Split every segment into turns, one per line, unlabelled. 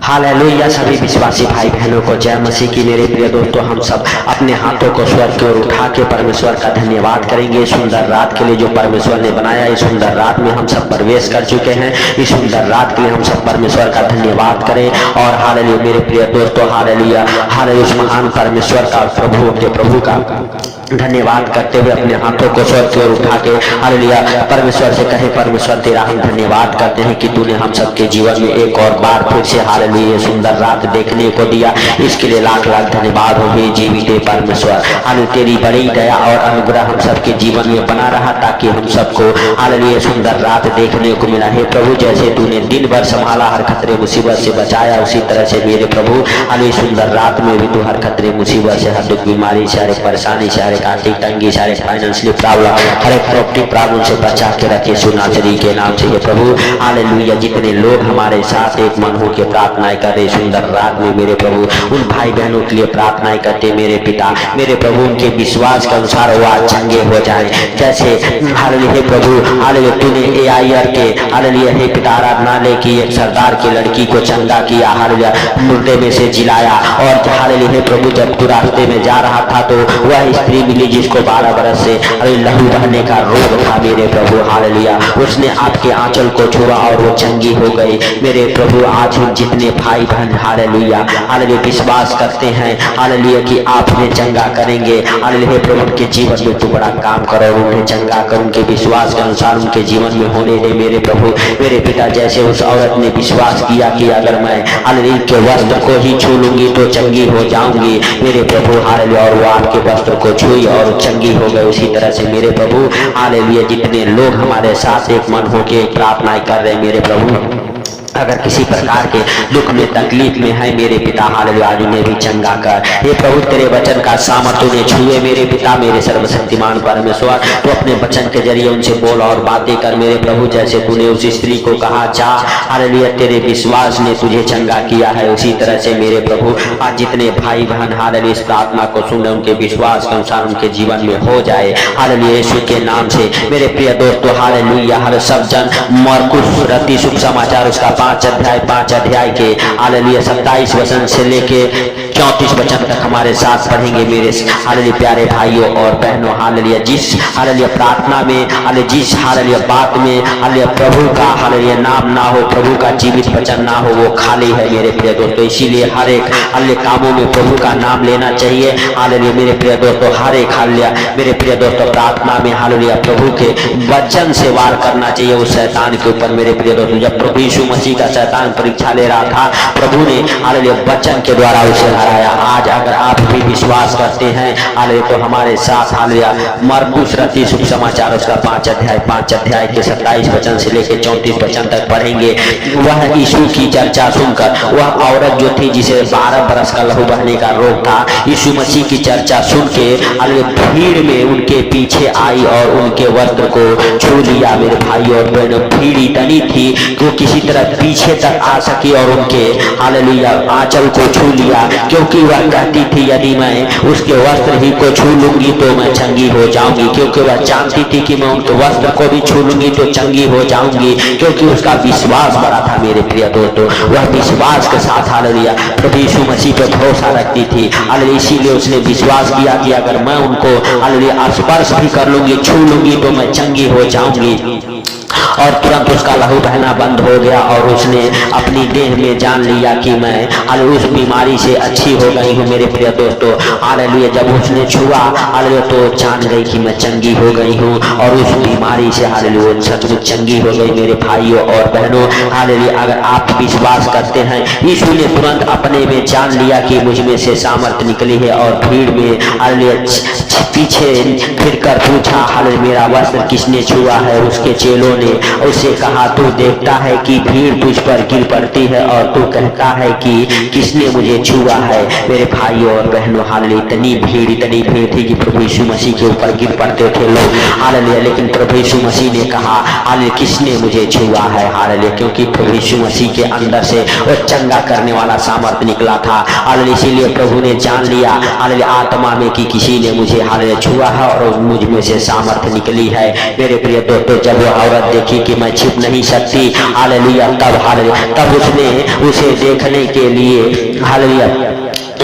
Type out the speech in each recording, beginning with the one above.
Hallelujah. सभी विश्वासी भाई बहनों को जय मसीह की। मेरे प्रिय दोस्तों, हम सब अपने हाथों को स्वर्ग की ओर उठा के परमेश्वर का धन्यवाद करेंगे इस सुंदर रात के लिए जो परमेश्वर ने बनाया। इस सुंदर रात में हम सब प्रवेश कर चुके हैं। इस सुंदर रात के लिए हम सब परमेश्वर का धन्यवाद करें। और हालेलुया मेरे प्रिय दोस्तों, हालेलुया हालेलुया उस महान परमेश्वर का, प्रभु का धन्यवाद करते हुए अपने हाथों को स्वर्ग की ओर उठा के हालेलुया परमेश्वर से कहे, परमेश्वर तेरा हम धन्यवाद करते हैं कि तूने हम सबके जीवन में एक और बार फिर से हालेलुया सुंदर रात देखने को दिया। इसके लिए लाख लाख धन्यवाद हो हे जीवित परमेश्वर। हालेलुया तेरी बड़ी दया और अनुग्रह हम सबके जीवन में बना रहा ताकि हम सबको हालेलुया सुंदर रात देखने को मिला। हे प्रभु, जैसे तूने दिन भर संभाला, हर खतरे मुसीबत से बचाया, उसी तरह से मेरे प्रभु हालेलुया सुंदर रात में भी तू हर खतरे मुसीबत से, हर दुख बीमारी से, हर एक परेशानी से, हर एक आर्थिक तंगी से, हर एक फाइनेंशियल प्रॉब्लम, हर एक प्रॉपर्टी प्रॉब्लम से बचा के रखे सुनाचरी के नाम से। हे प्रभु हालेलुया जितने लोग हमारे साथ एक मन हो के प्रार्थनाएं कर रहे सुंदर रात में मेरे प्रभु, उन भाई बहनों के लिए प्रार्थनाएं करते मेरे पिता, मेरे प्रभु उनके विश्वास के अनुसार वो आज चंगे हो जाए। जैसे हालेलुया हे प्रभु हालेलुया तूने AIR के हालेलुया हे पिता आराधनालय की एक सरदार की लड़की को चंगा किया, हालेलुया मुर्दे में से जिलाया। और हालेलुया हे प्रभु जब तू रास्ते में जा रहा था तो वह स्त्री मिली जिसको 12 बरस से लहू बहने का रोग था मेरे प्रभु हालेलुया, उसने आपके आंचल को छुआ और वो चंगी हो गई। मेरे प्रभु आज हम जितने भाई बहन हालेलुया हालेलुया विश्वास करते हैं हालेलुया कि आप उन्हें चंगा करेंगे। हालेलुया हे प्रभु के जीवन में तू बड़ा काम करो, उन्हें चंगा कर, उनके विश्वास के अनुसार उनके जीवन में होने दे मेरे प्रभु। मेरे पिता जैसे उस औरत ने विश्वास किया कि अगर मैं हालेलुया के वस्त्र को ही छू लूंगी तो चंगी हो जाऊंगी मेरे प्रभु हालेलुया, और वो आपके वस्त्र को छुई और चंगी हो गए। उसी तरह से मेरे प्रभु हालेलुया जितने लोग हमारे साथ एक मन होके प्रार्थनाएं कर रहे मेरे प्रभु, अगर किसी प्रकार के दुख में तकलीफ में है मेरे पिता हालेलुया आज उन्हें भी चंगा कर। हे प्रभु तेरे वचन का सामर्थ्य उन्हें छुए मेरे पिता, मेरे सर्वशक्तिमान परमेश्वर तो अपने वचन के जरिए उनसे बोल और बातें कर मेरे प्रभु। जैसे तूने उस स्त्री को कहा जा हालेलुया तेरे विश्वास ने तुझे चंगा किया है, उसी तरह से मेरे प्रभु आज जितने भाई बहन हालेलुया इस प्रार्थना को सुन उनके विश्वास के अनुसार उनके जीवन में हो जाए हालेलुया यीशु के नाम से। मेरे प्रिय दोस्तों हालेलुया हर सब जन मरकुस रत्ती शुभ समाचार उसका 5 अध्याय के हालेलुया 27 वचन से लेके 34 वचन तक हमारे साथ पढ़ेंगे मेरे हालेलुया प्यारे भाइयों और बहनों। हालेलुया जिस हालेलुया प्रार्थना में हालेलुया जिस हालेलुया बात में हालेलुया प्रभु का हालेलुया नाम ना हो, प्रभु का जीवित वचन ना हो, वो खाली है मेरे प्रिय दोस्तों। इसीलिए हर एक हालेलुया कामों में प्रभु का नाम लेना चाहिए हालेलुया मेरे प्रिय दोस्तों। हर एक हालेलुया मेरे प्रिय दोस्तों प्रार्थना में हालेलुया प्रभु के वचन से वार करना चाहिए उस शैतान के ऊपर मेरे प्रिय दोस्तों। जब प्रभु यीशु मसीह का शैतान परीक्षा ले रहा था, प्रभु ने हालेलुया वचन के द्वारा उसे हराया। आज अगर आप भी विश्वास करते हैं हालेलुया तो हमारे साथ हालेलुया मरकुस रत्ती शुभ समाचार उसका 5 अध्याय के 27 वचन से लेकर 34 वचन तक पढ़ेंगे। वह यीशु की चर्चा सुनकर, वह औरत जो थी जिसे 12 बरस का लहू बहने का रोग था, यीशु मसीह की चर्चा सुन के हालेलुया भीड़ में उनके पीछे आई और उनके वस्त्र को छू लिया मेरे भाई और बहनों। भीड़ इतनी थी कि किसी तरह पीछे तक आ सकी और उनके हालेलुया आंचल को छू लिया, क्योंकि वह कहती थी यदि मैं उसके वस्त्र ही को छू लूंगी तो मैं चंगी हो जाऊंगी, क्योंकि वह जानती थी कि मैं उनके वस्त्र को भी छू लूंगी तो चंगी हो जाऊंगी, क्योंकि उसका विश्वास बड़ा था मेरे प्रिय दोस्तों। वह विश्वास के साथ हालेलुया प्रभु यीशु मसीह पर भरोसा रखती थी हालेलुया, इसीलिए उसने विश्वास किया कि अगर मैं उनको हालेलुया स्पर्श भी कर लूंगी, छू लूंगी तो मैं चंगी हो जाऊंगी। और तुरंत उसका लहू बहना बंद हो गया और उसने अपनी देह में जान लिया कि मैं हालेलुया उस बीमारी से अच्छी हो गई हूँ मेरे प्रिय दोस्तों। हालेलुया जब उसने छुआ हालेलुया तो जान गई कि मैं चंगी हो गई हूँ और उस बीमारी से हालेलुया सचमुच चंगी हो गई मेरे भाइयों और बहनों। हालेलुया अगर आप विश्वास करते हैं, यीशु ने तुरंत अपने में जान लिया कि मुझ में से सामर्थ्य निकली है और भीड़ में हालेलुया पीछे फिर कर पूछा हालेलुया मेरा वस्त्र किसने छुआ है। उसके चेलों ने उससे कहा तू देखता है कि भीड़ तुझ पर गिर पड़ती है और तू कहता है कि किसने मुझे छुआ है। मेरे भाइयों और बहनों हालेलुया इतनी भीड़ थी कि प्रभु यीशु मसीह के ऊपर गिर पड़ते थे लोग हालेलुया, लेकिन प्रभु यीशु मसीह ने कहा हालेलुया किसने मुझे छुआ है हालेलुया, क्योंकि प्रभु यीशु मसीह के अंदर से वो चंगा करने वाला सामर्थ्य निकला था हालेलुया। इसीलिए प्रभु ने जान लिया हालेलुया आत्मा में कि किसी ने मुझे हालेलुया छुआ है और मुझ में से सामर्थ्य निकली है। मेरे प्रिय दोस्तों जब वो औरत देखी कि मैं छिप नहीं सकती, हालेलुया, तब उसने उसे देखने के लिए, हालेलुया,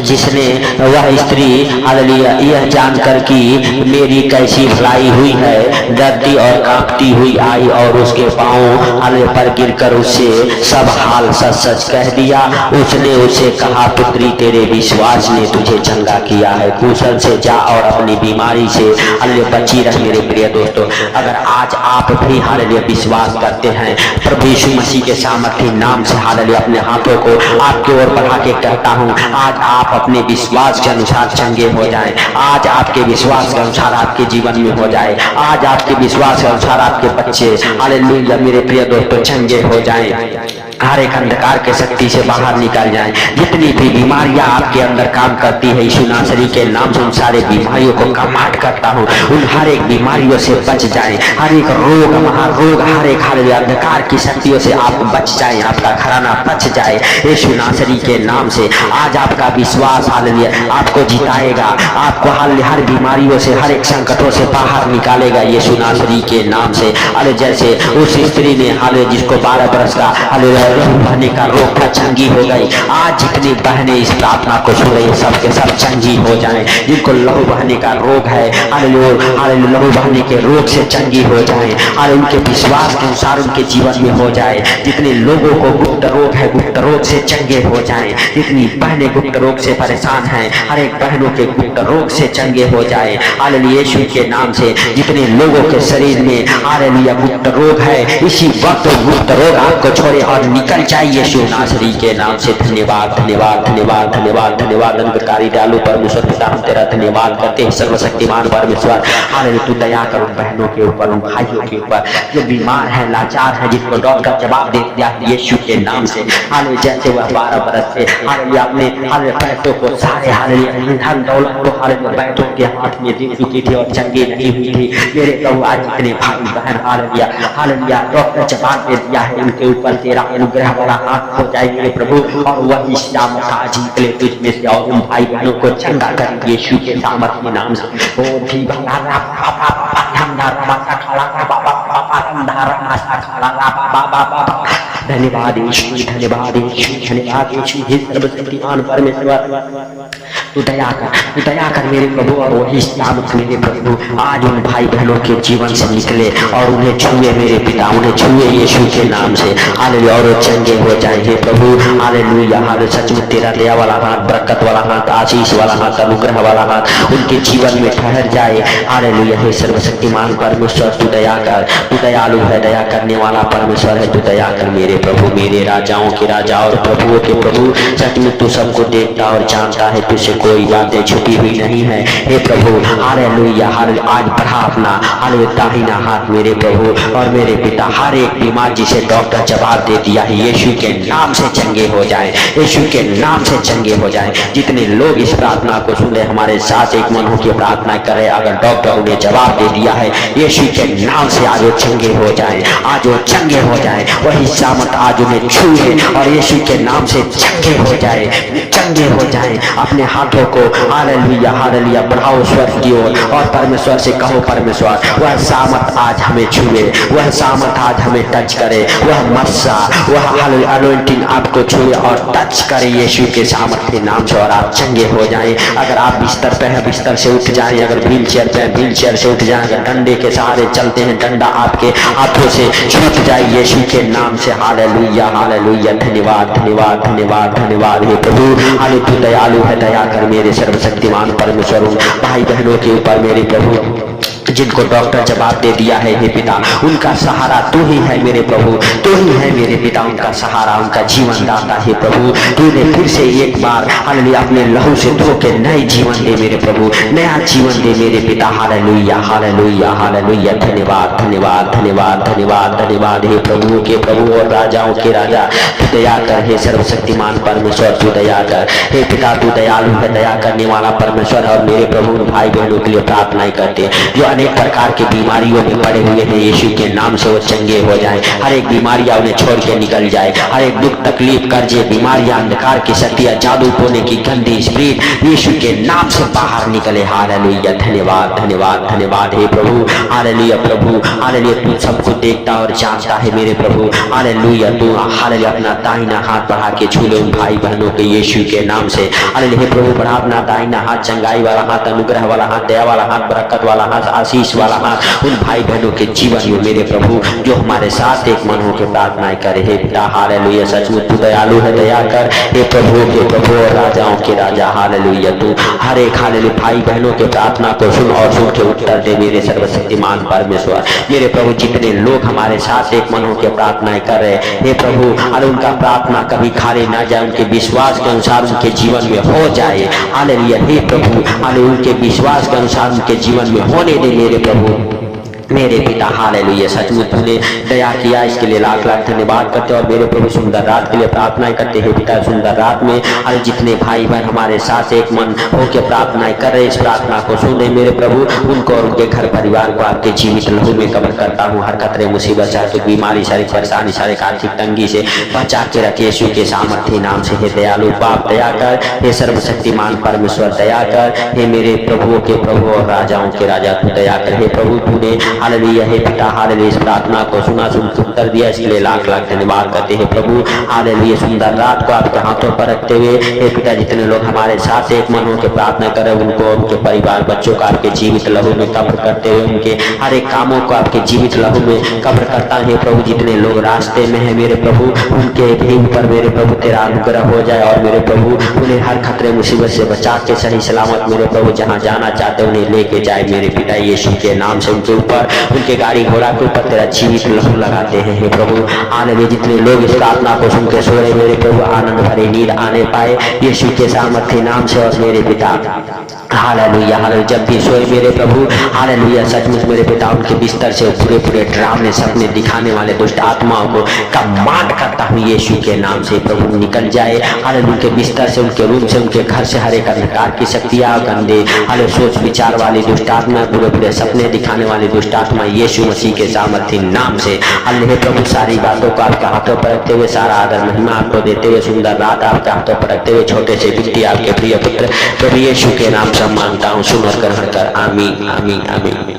जिसने वह स्त्री, हालेलुया, यह जानकर कि मेरी कैसी भलाई हुई है, डरती और कांपती हुई आई और उसके पांव हालेलुया पर गिरकर उससे सब हाल सच सच कह दिया। उसने उसे कहा, पुत्री, तेरे विश्वास ने तुझे चंगा किया है, कुशल से जा और अपनी बीमारी से हालेलुया बची रह। मेरे प्रिय दोस्तों, अगर आज आप भी हालेलुया विश्वास करते हैं, प्रभु यीशु मसीह के सामर्थ्य नाम से हालेलुया अपने हाथों को आपके ओर बढ़ा के कहता हूँ, आज आप अपने विश्वास के अनुसार चंगे हो जाएं। आज आपके विश्वास के अनुसार आपके जीवन में हो जाए। आज आपके विश्वास के अनुसार आपके बच्चे, हालेलुया मेरे प्रिय दोस्तों, चंगे हो जाएं, हर एक अंधकार के शक्ति से बाहर निकल जाएं। जितनी भी बीमारियां आपके अंदर काम करती है, यीशु नासरी के नाम से उन सारे बीमारियों को कमांड करता हूँ, उन हर एक बीमारियों से बच जाएं। हर एक रोग, महारोग, हर एक अंधकार की शक्तियों से आप बच जाएं, आपका घराना बच जाए यीशु नासरी के नाम से। आज आपका विश्वास हालेलुया आपको जिताएगा, आपको हर बीमारियों से, हर एक संकटों से बाहर निकालेगा यीशु नासरी के नाम से। अरे जैसे उस स्त्री ने हालेलुया जिसको 12 बरस का हालेलुया लहू बहने का रोग था, चंगी हो गई। आज जितनी बहनें इस प्रार्थना को सुन रही है, सबके सब चंगी हो जाएं। जिनको लहू बहने का रोग है, हालेलुया लहू बहने के रोग से चंगी हो जाएं, और उनके विश्वास के अनुसार उनके जीवन में हो जाए। जितने लोगों को गुप्त रोग है, गुप्त रोग से चंगे हो जाएं। जितनी बहनें गुप्त रोग से परेशान हैं, हर एक बहनों के गुप्त रोग से चंगे हो जाए हालेलुया यीशु के नाम से। जितने लोगों के शरीर में हालेलुया गुप्त रोग है, इसी वक्त गुप्त रोग आपको छोड़े और निकल जाए यीशु नासरी के नाम से। धन्यवाद, धन्यवाद, धन्यवाद, धन्यवाद, धन्यवाद। अनुग्रहकारी दयालु परमेश्वर पिता, हम तेरा धन्यवाद करते हैं। सर्वशक्तिमान परमेश्वर, हालेलुया तू दया कर उन बहनों के ऊपर, उन भाइयों के ऊपर जो बीमार है, लाचार है, जिनको डॉक्टर जवाब दे दिया यीशु के नाम से। हालेलुया जैसे वह 12 बरस से हालेलुया अपने हालेलुया पैसों को सारे हालेलुया धन दौलत को हालेलुया बैठों के हाथ में दे चुकी थी और चंगी नहीं हुई थी। मेरे प्रभु आज जितने भाई बहन हालेलुया डॉक्टर जवाब दे दिया है, उनके ऊपर तेरा अनुग्रह वाला हाथ हो जाए मेरे प्रभु, और वही शाम आज निकले तुझ में से और उन भाई बहनों को चंगा कर यीशु के सामर्थ्य नाम से। ओ भी धन्यवाद यीशु, धन्यवाद यीशु, धन्यवाद यीशु। हे सर्वशक्तिमान परमेश्वर, तू दया कर मेरे प्रभु, और वही सामर्थ मेरे प्रभु आज उन भाई बहनों के जीवन से निकले और उन्हें छुए मेरे पिता, उन्हें छुए यीशु के नाम से हालेलुया, और वो चंगे हो जाए हे प्रभु हालेलुया। हालेलुया सच में तेरा दया वाला हाथ, बरकत वाला हाथ, आशीष वाला हाथ, अनुग्रह वाला हाथ उनके जीवन में ठहर जाए हालेलुया। हे सर्वशक्तिमान परमेश्वर, तू दया कर, तू दयालु है, दया करने वाला परमेश्वर है, तू दया कर मेरे प्रभु, मेरे राजाओं के राजा और प्रभुओं के प्रभु। सच में तू सबको देखता और जानता है, तुझसे कोई बातें छुपी हुई नहीं है हे प्रभु हालेलुया। आज बढ़ा अपना हालेलुया दाहिना हाथ मेरे प्रभु और मेरे पिता, हर एक बीमार जिसे डॉक्टर जवाब दे दिया है यीशु के नाम से चंगे हो जाए, यीशु के नाम से चंगे हो जाए। जितने लोग इस प्रार्थना को सुने, हमारे साथ एक मन होकर प्रार्थना करे, अगर डॉक्टर उन्हें जवाब दे दिया है यीशु के नाम से, आज वो चंगे हो जाए, आज वो चंगे हो जाए। वही सामर्थ आज उन्हें छूए और यीशु के नाम से चंगे हो जाए, चंगे हो जाए। अपने हाथों को हालेलुया हालेलुया बढ़ाओ स्वर्ग की ओर और परमेश्वर से कहो, परमेश्वर वह सामर्थ आज हमें छुए, वह सामर्थ आज हमें टच करे, वह मस्सा, वह हालेलुया अनॉइंटिंग आपको छुए और टच करे यीशु के सामर्थ्य नाम से, और आप चंगे हो जाएं। अगर आप बिस्तर पे हैं, बिस्तर से उठ जाएं, अगर व्हील चेयर पे हैं, व्हील चेयर से उठ जाएं, अगर डंडे के सहारे चलते हैं, डंडा आपके हाथों से छूट जाए यीशु के नाम से। हालेलुया हालेलुया, धन्यवाद धन्यवाद धन्यवाद धन्यवाद हे प्रभु हालेलुया। तू दयालु है, दया कर मेरे सर्वशक्तिमान परमेश्वर, भाई बहनों के ऊपर मेरे प्रभु जिनको डॉक्टर जवाब दे दिया है हे पिता, उनका सहारा तू ही है मेरे प्रभु, तू ही है मेरे पिता उनका सहारा, उनका जीवन दाता है प्रभु। तूने फिर से एक बार हालेलुया अपने लहू से धो के नए जीवन दे मेरे प्रभु, नया जीवन दे मेरे पिता। हालेलुया हालेलुया हालेलुया, धन्यवाद धन्यवाद धन्यवाद धन्यवाद धन्यवाद हे प्रभु के प्रभु और राजाओं के राजा, तू दया कर हे सर्वशक्तिमान परमेश्वर, तू दया कर हे पिता, तू दयालु है, दया करने वाला परमेश्वर। और मेरे प्रभु भाई बहनों के लिए प्रार्थनाएं करते हैं जो अनेक प्रकार की बीमारियों में पड़े हुए हैं, यीशु के नाम से वो चंगे हो जाएं। हर एक बीमारियां उन्हें छोड़ के निकल जाए, हर एक दुख तकलीफ कर्जे बीमारियां अंधकार की शक्तियां जादू टोने की गंदी स्पिरिट यीशु के नाम से बाहर निकले। हालेलुया, धन्यवाद धन्यवाद धन्यवाद हे प्रभु। हालेलुया प्रभु, हालेलुया तू सब कुछ देखता और जानता है मेरे प्रभु। हालेलुया तू हालेलुया अपना दाहिना हाथ बढ़ा के छू ले उन भाई बहनों के यीशु के नाम से। हालेलुया हे प्रभु, बढ़ा अपना दाहिना हाथ, चंगाई वाला हाथ, अनुग्रह वाला हाथ, दया वाला हाथ, बरकत वाला हाथ, आशीष वाला हाथ उन भाई बहनों के जीवन में मेरे प्रभु जो हमारे साथ एक मन होकर प्रार्थनाएं करे। हे पिता हालेलुया, सचमुच तू दयालु है, दया कर हे प्रभु के प्रभु और राजाओं के राजा। हालेलुया तू हर एक हालेलुया भाई बहनों के प्रार्थना को सुन और सुन के उत्तर दे मेरे सर्वशक्तिमान परमेश्वर। मेरे प्रभु जितने लोग हमारे साथ एक मन होकर प्रार्थनाएं कर रहे हे प्रभु, अरे उनका प्रार्थना कभी खाली ना जाए, उनके विश्वास के अनुसार उनके जीवन में हो जाए। हालेलुया हे प्रभु, हालेलुया उनके विश्वास के अनुसार उनके जीवन में होने दे मेरे प्रभु मेरे पिता। हालेलुया, सचमुच तूने दया किया, इसके लिए लाख लाख धन्यवाद करते और मेरे प्रभु सुंदर रात के लिए प्रार्थनाएं करते हैं पिता। सुंदर रात में हर जितने भाई बहन हमारे साथ एक मन होकर प्रार्थनाएं कर रहे, इस प्रार्थना को सुने मेरे प्रभु, उनको और उनके घर परिवार को आपके जीवित लहू में कवर करता हूँ। हर खतरे मुसीबत चाहे तो बीमारी सारी परेशानी सारे आर्थिक तंगी से बचा के रखे यीशु के सामर्थ्य नाम से। हे दयालु बाप दया कर, हे सर्वशक्तिमान परमेश्वर दया कर, हे मेरे प्रभुओं के प्रभु और राजाओं के राजा तू दया कर। हे प्रभु तूने हालेलुया हे पिता हालेलुया इस प्रार्थना को सुना, सुन उत्तर दिया, इसके लिए लाख लाख धन्यवाद करते हैं प्रभु। हालेलुया सुंदर रात को आपके हाथों पर रखते हुए हे पिता जितने लोग हमारे साथ एक मन होकर प्रार्थना करें उनको उनके परिवार बच्चों को आपके जीवित लहू में कब्र करते हुए उनके हर एक कामों को आपके जीवित लहू में कब्र करता है प्रभु। जितने लोग रास्ते में है मेरे प्रभु उनके भी ऊपर मेरे प्रभु तेरा अनुग्रह हो जाए और मेरे प्रभु उन्हें हर खतरे मुसीबत से बचा के सही सलामत मेरे प्रभु जहाँ जाना चाहते उन्हें लेके जाए मेरे पिता यीशु के नाम से। उनके ऊपर उनके गाड़ी घोड़ा के ऊपर तेरा जीवित लहू लगाते हैं हे प्रभु। हालेलुया जितने लोग इस प्रार्थना को सुन के सो रहे मेरे प्रभु आनंद भरे नींद आने पाए यीशु के सामर्थ्य नाम से और मेरे पिता। हालेलुया हालेलुया जब भी सोए मेरे प्रभु हालेलुया सचमुच मेरे पिता उनके बिस्तर से पूरे पूरे डरावने सपने दिखाने वाले दुष्ट आत्माओं को कमांड करता हूँ यीशु के नाम से प्रभु निकल जाए। हालेलुया उनके बिस्तर से उनके रूम से उनके घर से हर एक अंधकार की शक्तियां गंदे हाले सोच विचार वाली दुष्ट आत्मा पूरे पूरे सपने दिखाने वाली दुष्ट आत्मा यीशु मसीह के सामर्थ्य नाम से। हालेलुया प्रभु सारी बातों को आपके हाथों पर रखते हुए सारा आदर महिमा आपको देते हुए सुंदर रात आपके हाथों पर रखते हुए छोटे से बिट्टी आपके प्रिय पुत्र प्रभु यीशु के नाम से मांगता हूँ सुन और ग्रहण कर। आमीन आमीन आमीन।